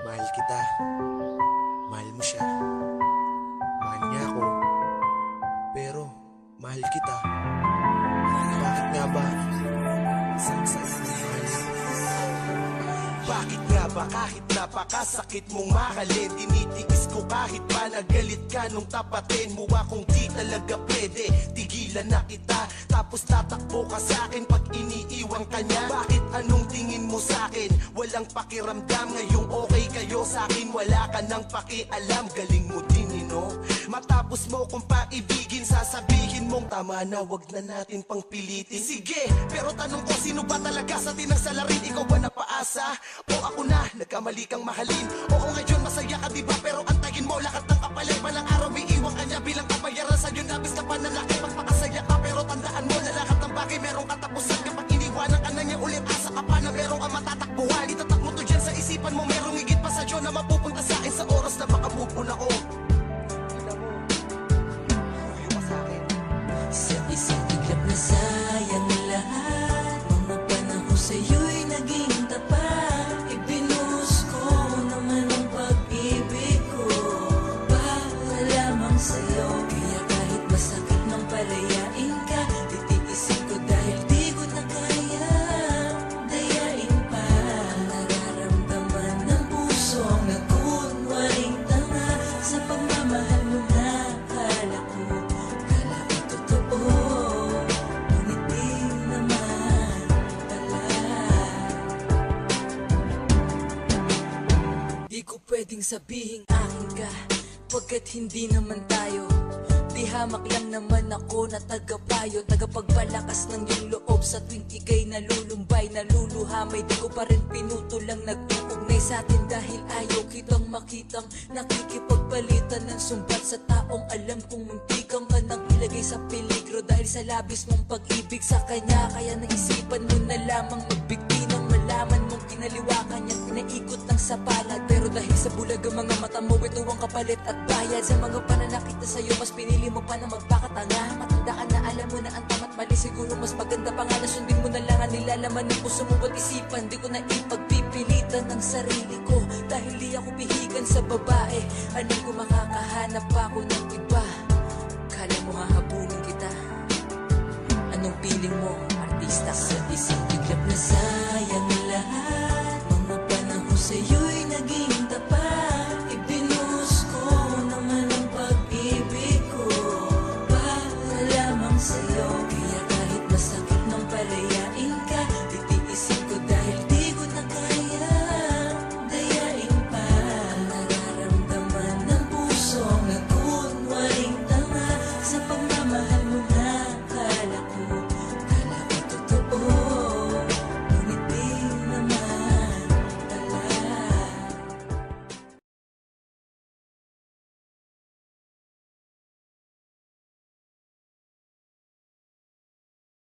Mahal kita. Mahal mo siya. Mahal niya ako. Pero, mahal kita. Bakit nga ba? Saksakin ang mahal. Bakit nga ba kahit napakasakit mong mahalin, tinitiis ko kahit pa nagalit ka nung tapatin mo akong di talaga pwede. Tigilan na kita, tapos tatakbo ka sa'kin pag iniiwan ka niya. Bakit anong tingin mo sa'kin? Walang pakiramdam, ngayong okay kayo sa'kin, wala ka nang pakialam. Galing mo din, no? Matapos mo kung paibigin, sasabihin mong tama na, wag na natin pang pilitin. Sige, pero tanong ko, sino ba talaga sa tinang salarin? Ikaw ba napaasa? O ako na, nagkamali kang mahalin? Oo, ngayon masaya ka diba? Pero antayin mo lahat ng kapalit. Balang araw iiwan ka niya bilang kabayaran sa'yo. Nabis na pananaki, magpakasaya ka. Pero tandaan mo na lahat ng bagay merong katapusan. Kapag iniwanan ka na niya ulit, asa ka pa na merong ang matatakbuhan. Itatak mo to dyan sa isipan mo, merong higit pa sa'yo na mapupunta sa'kin sa oras na makamove on ako. Kita mo, huyo ka sa'kin. Sa isang iglap na sayang lahat, mga panahon sa'yo'y naging tapat. Ibinuhos ko naman ang pag-ibig ko para lamang sa'yo. Kaya kahit masakit nang palayain ka, titiisin ko dahil di ko na kaya dayain pa. Ang nararamdaman ng puso ang nagkunwaring tanga sa pagmamahal mo na kala ko totoo, ngunit di naman pala. Di ko pwedeng sabihing akin ka, pagkat hindi naman tayo. Di hamak lang naman ako na tagapayo, tagapagpalakas ng iyong loob sa tuwing ika'y nalulumbay, naluluhamay. Di ko pa rin pinutulang nag-uugnay sa atin dahil ayaw kitang makitang nakikipagpalitan ng sumbat sa taong alam kong muntikang ka nang ilagay sa peligro dahil sa labis mong pag-ibig sa kanya. Kaya naisipan mo na lamang magbigti ng malaman mong kinaliwakan niya, pinaikot ng sapalad. Pero dahil sa bulag ang mga mata mo, ito ang kapalit at bayad sa mga pananakit na sa'yo. Mas pinili mo pa na magpakatanga. Matanda ka na, alam mo na ang tama't mali. Siguro mas maganda pa nga na sundin mo na lang ang nilalaman ng puso mo at isipan. Di ko na ipagpipilitan ng sarili ko dahil di ako pihigan sa babae. Alam ko makakahanap pa ako ng